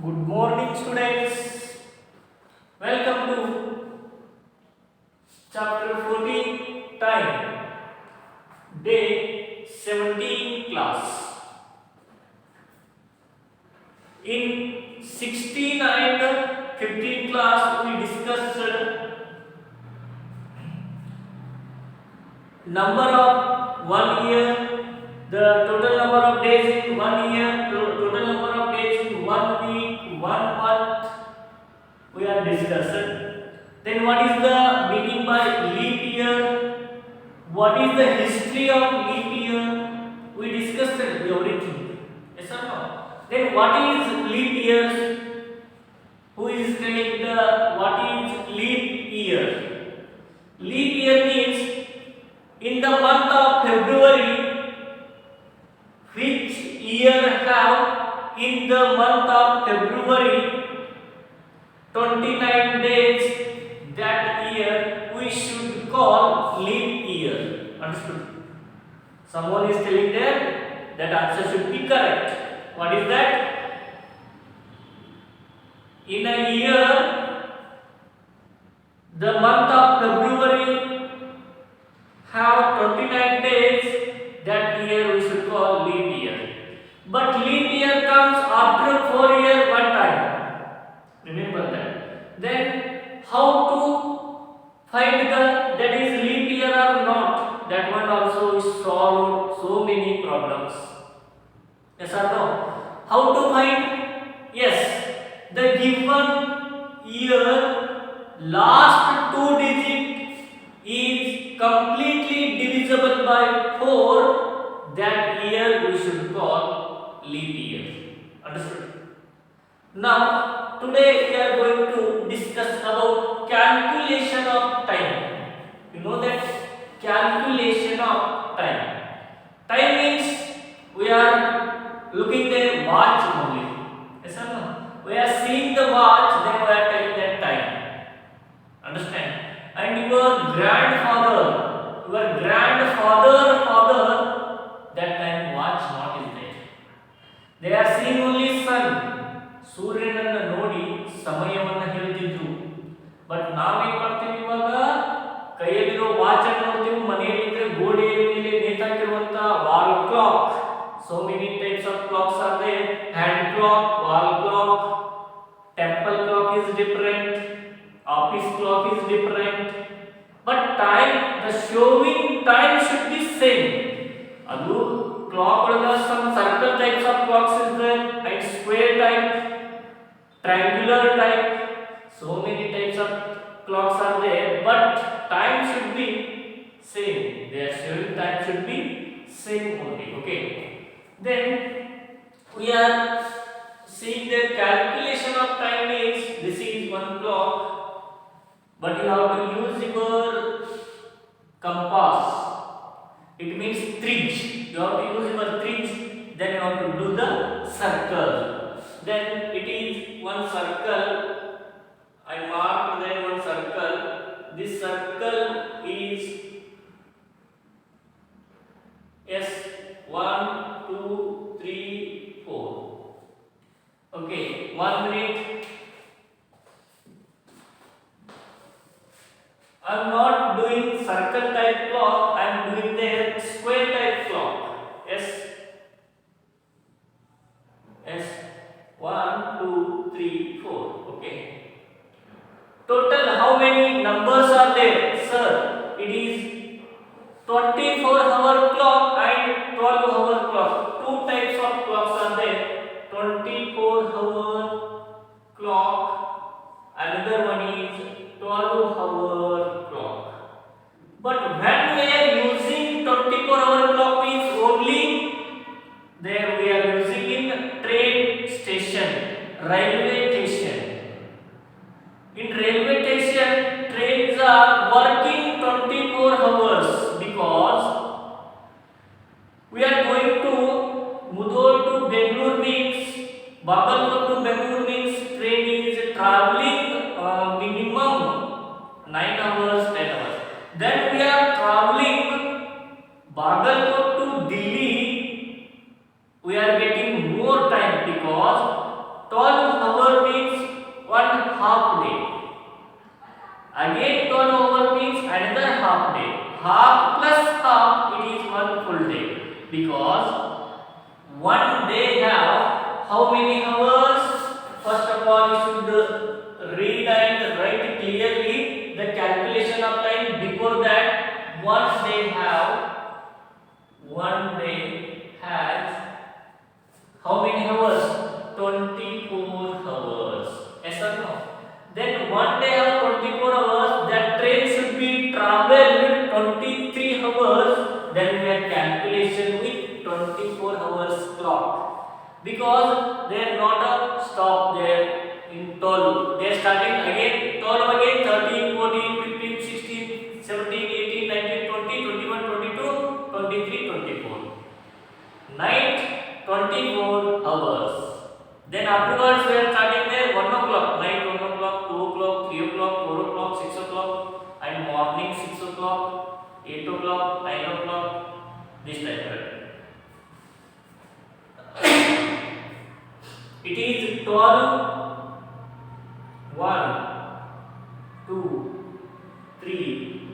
Good morning, students. Welcome to chapter 14, time, day 17 class. In 16 and 15 class, we discussed number of 1 year, the total number of days in 1 year, total number of days in 1 week, 1 month. We are discussing. Then what is the meaning by leap year? What is the history of leap year? We discussed everything. Yes or no? Then what is leap years? Who is telling the what is leap year? Leap year means in the month of February, which year have in the month of February 29 days, that year we should call leap year. Understood? Someone is telling there that answer should be correct. What is that? In a year, the month of February have 29 days, that year we should call leap year. But leap year comes after 4 years one time. Remember that. Then how to find that is leap year or not? That one also is solved so many problems. Yes or no? How to find? Yes, the given year last two digits is completely divisible by 4. That year we should call leap year. Understood? Now, today we are going to discuss about calculation of time. You know that calculation of time. Time means we are looking at watch only. Yes or no? We are seeing the watch, then we are telling that time. Understand? And your grandfather, father, that time watch not is there. They are seeing only sun. ಸೂರ್ಯನನ್ನು ನೋಡಿ ಸಮಯವನ್ನು ಹೇಳ್ತಿದ್ರು. But ನಾವೇನ್ ಮಾಡ್ತೀವಿ ಇವಾಗ ಕೈಯಲ್ಲಿರೋ watch ಅನ್ನು ನೋಡ್ತೀವಿ, ಮನೆಯಲ್ಲಿ ಗೋಡೆಯ ಮೇಲೆ ನೇತಾಕಿರುವಂತ wall clock. So many types of clocks are there. Hand clock, wall clock, temple clock is different, office clock is different. But time, the showing time should be same. ಅದು clock ಒಳಗ some circle types of clocks is there and square type, triangular type, so many types of clocks are there, but time should be same. Their showing time should be same only. Okay, then we are seeing the calculation of time means this is one clock, but you have to use your compass. It means tridge. You have to use your tridge, then you have to do the circle. Then it is one circle. I marked there one circle. This circle is yes 1 2 3 4. Okay, 1 minute. I am not doing circle type clock, I am doing the square type clock. Yes, yes, 1 2 3 4. Okay, total how many numbers are there? Sir, it is 24-hour clock and 12-hour clock. Two types of clocks are there. 24-hour clock, another one is 12-hour clock. But when we are using 24-hour clock means only there we are using in train station, railway station. In railway station, trains are working 24 hours because we are going to Mudhol to Bangalore means Bagalkot to Bangalore means train is traveling minimum 9 hours, 10 hours. Then we are traveling Bagalkot to Delhi. We are getting more time because 12 hour means one half day. Again 12 hour means another half day. Half plus half, it is one full day. Because one day have how many hours? First of all, you should read and write clearly the calculation of time. Before that, one day has how many hours? 24 hours. Yes or no? Then one day have 24 hours. That train should be traveled 23 hours. Then we have calculation with 24 hours clock. Because they are not a stop there in 12. They are starting again 12 again, 13, 14, 15, 16, 17, 18, 19, 20, 21, 22, 23, 24. Night 24 hours. Then afterwards we are starting there 1 o'clock, night 1 o'clock, 2 o'clock, 3 o'clock, 4 o'clock, 6 o'clock, and morning 6 o'clock, 8 o'clock, 9 o'clock, this type of. It is 12, 1, 2, 3,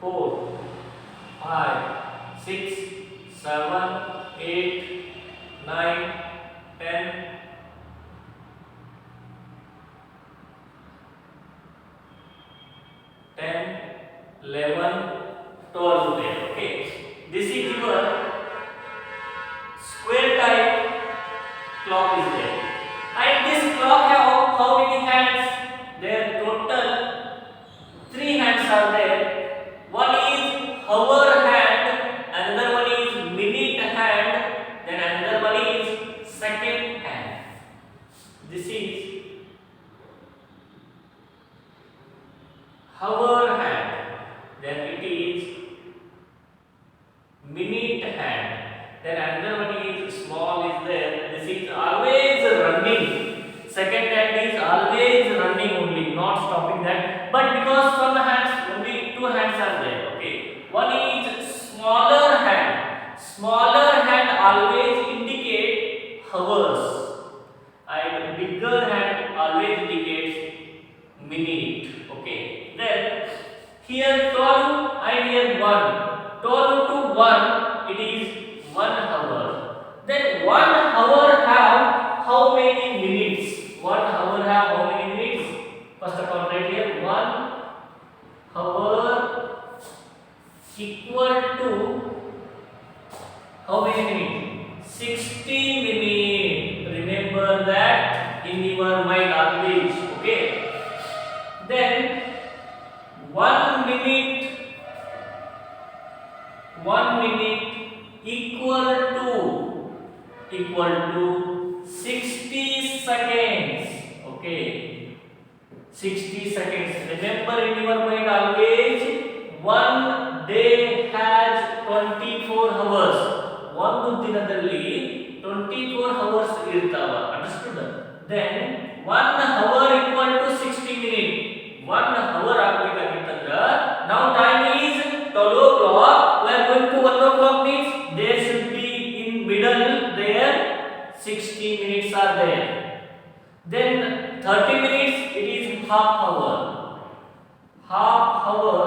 4, 5, 6, 7, 8, 9, 10, 11, 12 there. Okay. This is your square type clock is there. And this clock have how many hands? Their total 3 hands are there. One is hour hand, another one is minute hand, then another one is second hand. This is hour hand, then it is minute hand, then another one is small is there. This is always running. Second hand is always running only, not stopping that. But because some hands, only 2 hands are there. Okay. One is smaller hand. Smaller hand always indicate hours, and bigger hand always indicates minute. Okay. Then here 12 and here 1. 12 to 1, it is 1 hour. Then 1 hour have how many minutes? 1 hour have how many minutes? First of all, right here 1 hour equal to how many minutes? 60 minutes. Remember that in your mind always. Okay. Then 1 minute equal to 60 seconds. Okay. 60 seconds. Remember in your mind always, one day has 24 hours. ಒಂದು ದಿನದಲ್ಲಿ 24 hours ಇರ್ತಾವ. Understood? Then 1 hour equal to 60 minutes. 1 hour ಆಗಬೇಕಾಗಿತ್ತಂದ್ರ now time is 12 o'clock. We are going to 1 o'clock means there should be in middle there 60 minutes are there. Then 30 minutes, it is half hour. Half hour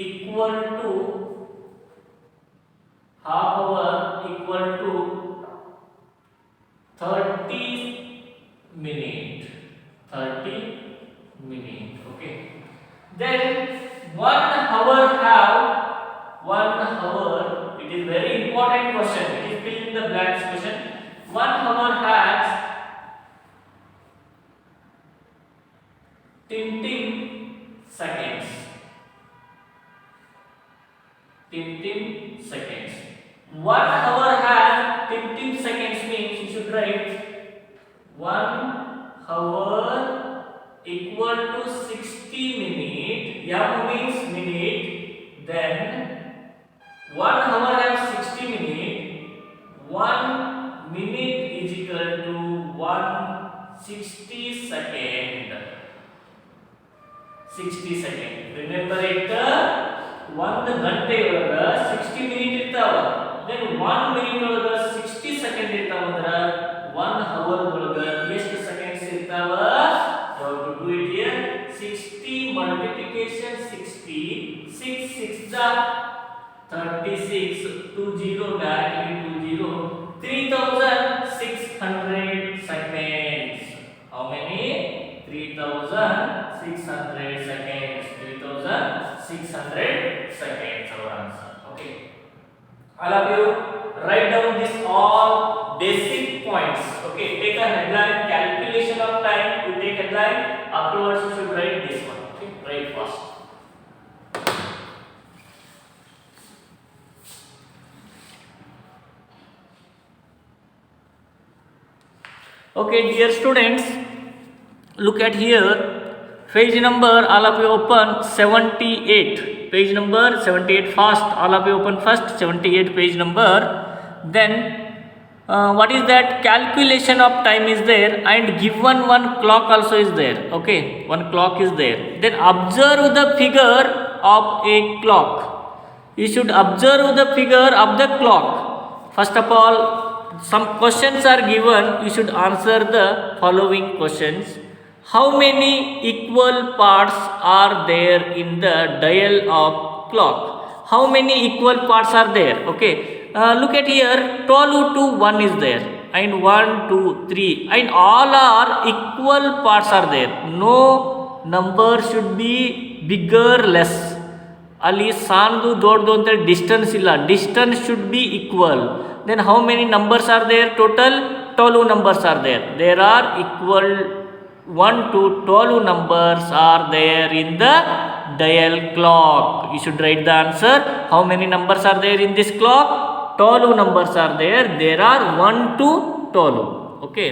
equal to 30 minutes. 30 minutes. Okay. Then 1 hour have 1 hour. It is very important question. It is fill in the blanks question. 1 hour has 10 seconds. 10 seconds. 1 hour has 15 seconds means you should write 1 hour equal to 60 minutes. M means minute. Then 1 hour has 60 minutes. 1 minute is equal to 160 second. 60 second. Remember it. 1 ಗಂಟೆ ಒಳಗ 60 minute ಇರ್ತಾವ. Then 1 minute ಒಳಗ 60 second ಇರ್ತಾವ. 0 directly 2 0, 3600 seconds. How many? 3600 seconds. 3600 seconds our answer. Okay. All of you write down this all basic points. Okay, take a headline calculation of time. You take headline, afterwards you should write this one. Okay, write first. Okay, dear students, look at here. Page number, all of you open 78. Page number 78 fast. All of you open first 78 page number. Then what is that? Calculation of time is there and given one clock also is there. Okay, one clock is there. Then observe the figure of a clock. You should observe the figure of the clock. First of all, some questions are given. You should answer the following questions. How many equal parts are there in the dial of clock? How many equal parts are there? Okay, look at here. 12 to 1 is there, and 1, 2, 3, and all are equal parts are there. No number should be bigger, less. ಅಲ್ಲಿ ಸಾಣದು ದೊಡ್ಡದು ಅಂತ distance ಇಲ್ಲ, distance should be equal. Then how many numbers are there? Total 12 numbers are there. There are equal 1 to 12 numbers are there in the dial clock. You should write the answer. How many numbers are there in this clock? 12 numbers are there. There are 1 to 12. Okay.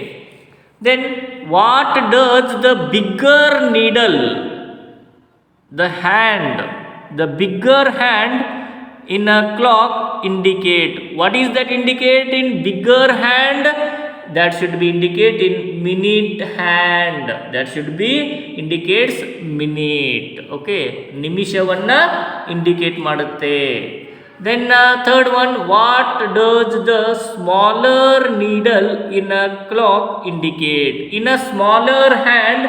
Then what does the bigger needle, the hand, the bigger hand in a clock indicate? What is that indicate in bigger hand? That should be indicate in minute hand. That should be indicates minute. Okay, ನಿಮಿಷವನ್ನ indicate ಮಾಡುತ್ತೆ. Then third one, what does the smaller needle in a clock indicate? In a smaller hand,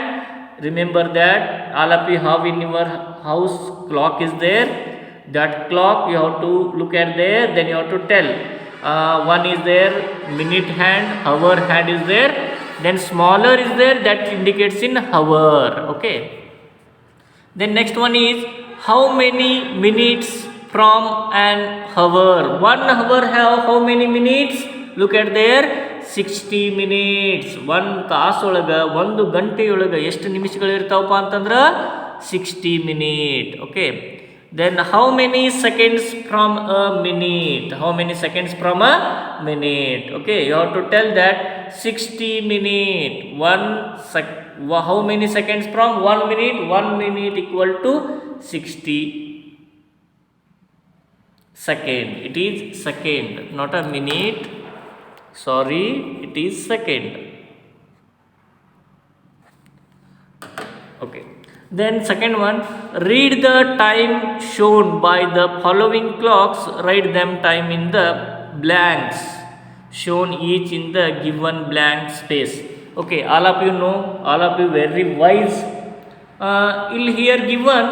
remember that all of you have in your house clock is there. That clock you have to look at there, then you have to tell. One is there, minute hand, hour hand is there. Then smaller is there, that indicates in hour. Okay. Then next one is how many minutes from an hour? 1 hour have how many minutes? Look at there, 60 minutes. 1 ತಾಸೊಳಗ 1 ಗಂಟೆಯೊಳಗ ಎಷ್ಟು ನಿಮಿಷಗಳು ಇರ್ತಾವಪ್ಪ ಅಂತಂದ್ರೆ 60 minutes. Okay. Then how many seconds from a minute? How many seconds from a minute? Okay, you have to tell that 60 minute. How many seconds from 1 minute? 1 minute equal to 60 second. It is second, not a minute. Sorry, it is second. Okay. Then second one, read the time shown by the following clocks. Write them time in the blanks shown each in the given blank space. Okay, all of you know, all of you very wise. Here given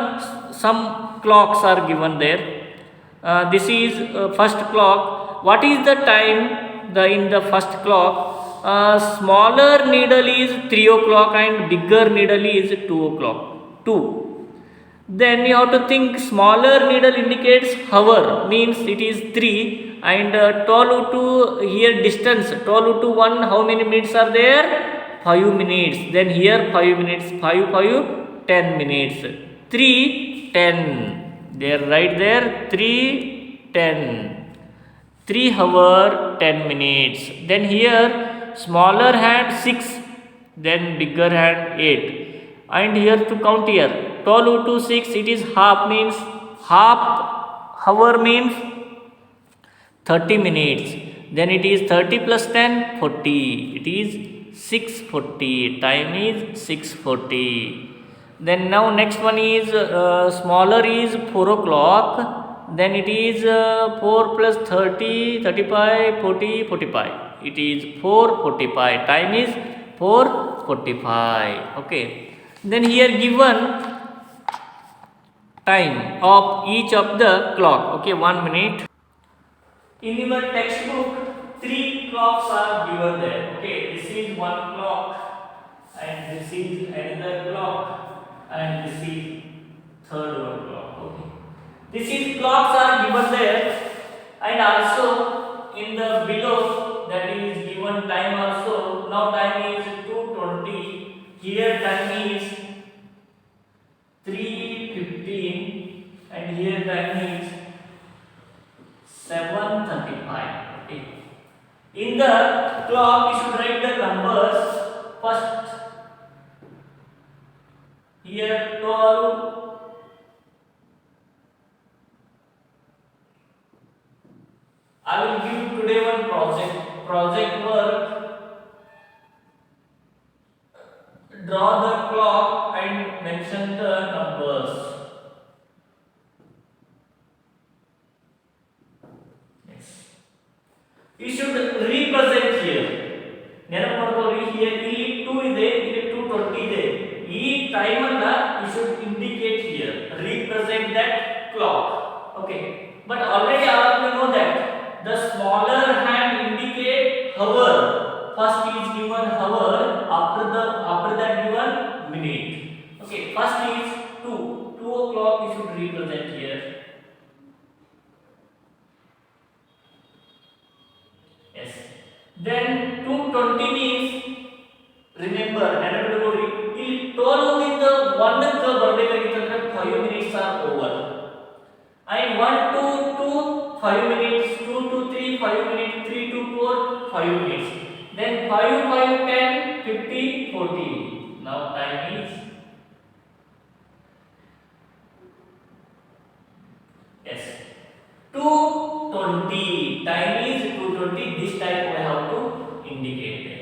some clocks are given there. This is first clock. What is the time in the first clock? Smaller needle is 3 o'clock and bigger needle is 2 o'clock. 2. Then you have to think smaller needle indicates hour, means it is 3, and 12 to here distance 12 to 1, how many minutes are there? 5 minutes. Then here 5 minutes, 5 10 minutes. 3 10. There right there 3 10. 3 hour 10 minutes. Then here smaller hand 6, then bigger hand 8. And here to count here 12 to 6, it is half, means half hour means 30 minutes. Then it is 30 plus 10 40, it is 6:40. Time is 6:40. Then now next one is smaller is 4 o'clock. Then it is 4 plus 30 35 40 45. It is 4:45. Time is 4:45. Okay. Then here given time of each of the clock. Okay, 1 minute. In your textbook, three clocks are given there. Okay, this is one clock, and this is another clock, and this is third one clock. Okay, this is clocks are given there, and also in the below that is given time also. Now time is 2:20. Here time is 3:15, and here time is 7:35. Okay. In the clock, you should write the numbers first. Here 12. I will give you today one project work. Draw the clock and mention the numbers. Yes. You should represent here. ನೆನಪು ಮಾಡ್ಕೊಳ್ಳಿ, here ಇಲ್ಲಿ 2 ಇದೆ, ಇಲ್ಲಿ 2:20 ಇದೆ. ಈ time ಅನ್ನ you should indicate here. Represent that clock. Okay. But already all of you know that the smaller hand indicate hour. First is given hour, after that given minute. Okay, first is 2 o'clock you should represent here. Yes. Then 2:20 means, remember, ನೆನಪಿಟ್ಕೊಳ್ಳಿ, ಇಲ್ಲಿ 12 ಇಂದ 1 ಕ್ಕೆ ಬರಬೇಕಾಗಿತ್ತಂದ್ರೆ 5 minutes are over. And 1 to 2 5 minutes, 2 to 3 5 minutes, 3 to 4 5 minutes. Then 5 5 10 15 14. Now time is, yes, 2:20. Time is 2:20. This type we have to indicate it.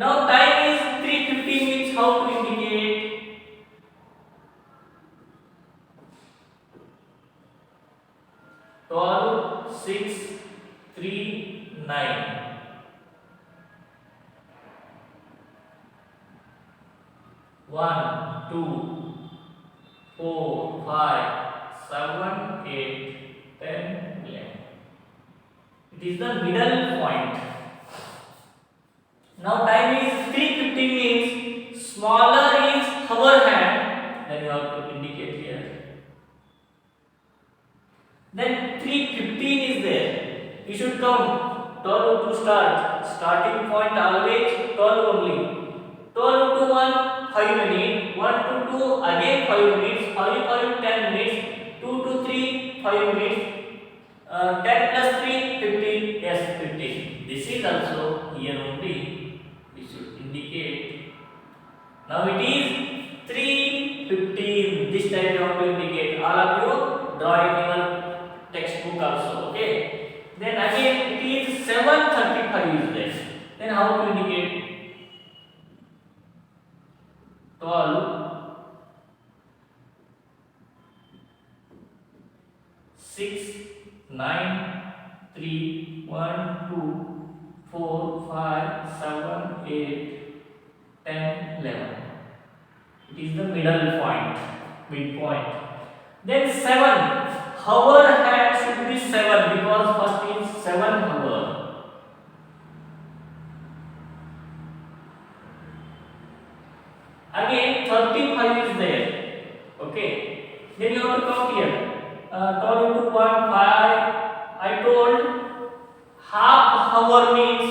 Now time is 3:15 means how to indicate? 12 6 3 9. 1 2 4 5 7 8 10 11. It is the middle point. Now time is 3:15 means smaller is hour hand, then you have to indicate here. Then 3:15 is there. You should count 12 to start. Starting point always 12 only. 12 to 1 5 minutes. 1 to 2 again 5 minutes. 5 5 10 minutes. 2 to 3 5 minutes. 10 plus 3 15. Yes, 15. This is also here only. We should indicate. Now it is 3:15. This time you have to indicate. All of you draw in your textbook also. Okay. Then again it is 7:35 is there. Then how to indicate? 12 6 9 3 1 2 4 5 7 8 10 11. It is the middle point, midpoint. Then 7. Hour hand should be 7 because first is 7 hour. Again 35 is there. Okay. Then you have to count here. 12 into 1 5. I told half hour means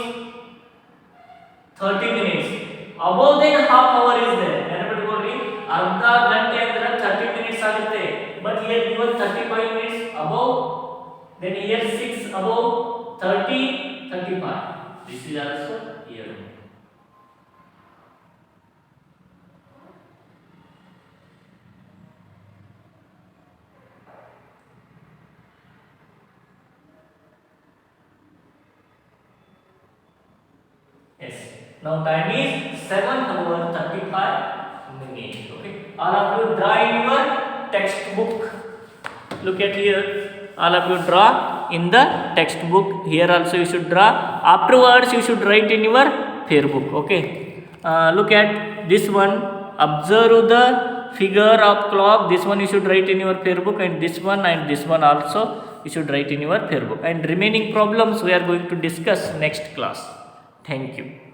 30 minutes. Above than half hour is there. ನೆನಪಿಟ್ಕೊಳ್ಳಿ, ಅರ್ಧ ಗಂಟೆ ಅಂದ್ರೆ 30 minutes ಆಗುತ್ತೆ. But here given 35 minutes above. Then here 6 above 30 35. This is also here. Yes. Now time is 7:35 minutes. Okay. All of you draw in your textbook. Look at here. All of you draw in the textbook. Here also you should draw. Afterwards you should write in your fair book. Okay. Look at this one. Observe the figure of clock. This one you should write in your fair book, and this one also you should write in your fair book, and remaining problems we are going to discuss next class. Thank you.